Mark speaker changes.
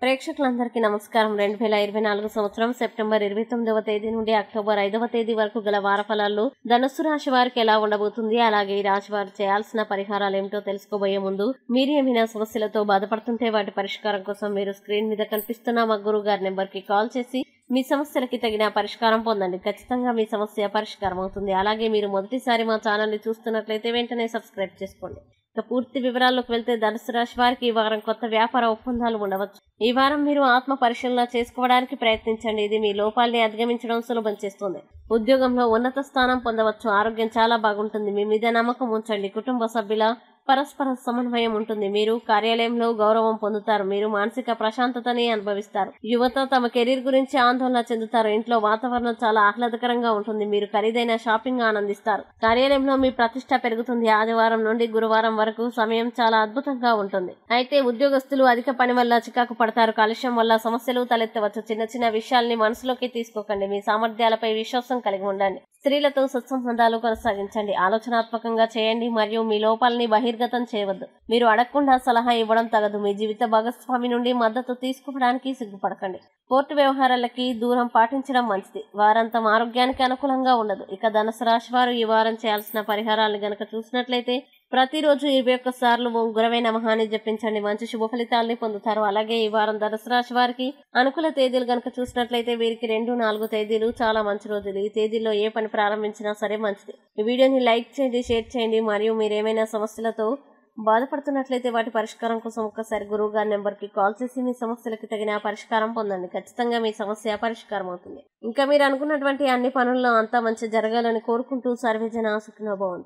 Speaker 1: ప్రేక్షకులందరికీ నమస్కారం. 2024 సంవత్సరం సెప్టెంబర్ 29వ తేదీ నుండి అక్టోబర్ 5వ తేదీ వరకు గల వార ఫలాల్లో ధనుస్సు రాశి వారికి ఎలా ఉండబోతుంది, అలాగే ఈ రాశి వారు చేయాల్సిన పరిహారాలు ఏమిటో తెలుసుకోబోయే ముందు మీరు ఏమైనా సమస్యలతో బాధపడుతుంటే వాటి పరిష్కారం కోసం మీరు స్క్రీన్ మీద కనిపిస్తున్న మా గురువు గారి నెంబర్ కి కాల్ చేసి మీ సమస్యలకి తగిన పరిష్కారం పొందండి. ఖచ్చితంగా మీ సమస్య పరిష్కారం అవుతుంది. అలాగే మీరు మొదటిసారి మా ఛానల్ ని చూస్తున్నట్లయితే వెంటనే సబ్స్క్రైబ్ చేసుకోండి. ఇక పూర్తి వివరాల్లోకి వెళ్తే ధనుసు రాశి వారికి ఈ వారం కొత్త వ్యాపార ఒప్పందాలు ఉండవచ్చు. ఈ వారం మీరు ఆత్మ పరిశీలన చేసుకోవడానికి ప్రయత్నించండి. ఇది మీ లోపాల్ని అధిగమించడం సులభం చేస్తుంది. ఉద్యోగంలో ఉన్నత స్థానం పొందవచ్చు. ఆరోగ్యం చాలా బాగుంటుంది. మీ మీద నమ్మకం ఉంచండి. కుటుంబ సభ్యుల పరస్పర సమన్వయం ఉంటుంది. మీరు కార్యాలయంలో గౌరవం పొందుతారు. మీరు మానసిక ప్రశాంతతని అనుభవిస్తారు. యువత తమ కెరీర్ గురించి ఆందోళన చెందుతారు. ఇంట్లో వాతావరణం చాలా ఆహ్లాదకరంగా ఉంటుంది. మీరు ఖరీదైన షాపింగ్ ఆనందిస్తారు. కార్యాలయంలో మీ ప్రతిష్ట పెరుగుతుంది. ఆదివారం నుండి గురువారం వరకు సమయం చాలా అద్భుతంగా ఉంటుంది. అయితే ఉద్యోగస్తులు అధిక పని వల్ల చికాకు పడతారు. కాలుష్యం వల్ల సమస్యలు తలెత్తవచ్చు. చిన్న చిన్న విషయాల్ని మనసులోకి తీసుకోకండి. మీ సామర్థ్యాలపై విశ్వాసం కలిగి ఉండండి. స్త్రీలతో సత్సంబంధాలు కొనసాగించండి. ఆలోచనాత్మకంగా చేయండి మరియు మీ లోపాలని బహిర్గతం చేయవద్దు. మీరు అడగకుండా సలహా ఇవ్వడం తగదు. మీ జీవిత భాగస్వామి నుండి మద్దతు తీసుకోవడానికి సిగ్గుపడకండి. కోర్టు వ్యవహారాలకి దూరం పాటించడం మంచిది. వారాంతం ఆరోగ్యానికి అనుకూలంగా ఉండదు. ఇక ధనుసు రాశి వారు ఈ వారం చేయాల్సిన పరిహారాలను గనక చూసినట్లయితే ప్రతిరోజు 21 సార్లు ఓం గురవే నమః అని జపించండి. మంచి శుభ ఫలితాలని పొందుతారు. అలాగే ఈ వారం ధనుసు రాశి వారికి అనుకూల తేదీలు గనక చూసినట్లయితే వీరికి 2, 4 తేదీలు చాలా మంచి రోజులు. ఈ తేదీల్లో ఏ పని ప్రారంభించినా సరే మంచిది. ఈ వీడియోని లైక్ చేయండి, షేర్ చేయండి. మరియు మీరేమైనా సమస్యలతో బాధపడుతున్నట్లయితే వాటి పరిష్కారం కోసం ఒక్కసారి గురువు గారి నెంబర్ కి కాల్ చేసి మీ సమస్యలకి తగిన పరిష్కారం పొందండి. ఖచ్చితంగా మీ సమస్య పరిష్కారం అవుతుంది. ఇంకా మీరు అనుకున్నటువంటి అన్ని పనుల్లో అంతా మంచి జరగాలని కోరుకుంటూ సర్వేజన సుఖినో భవంతు.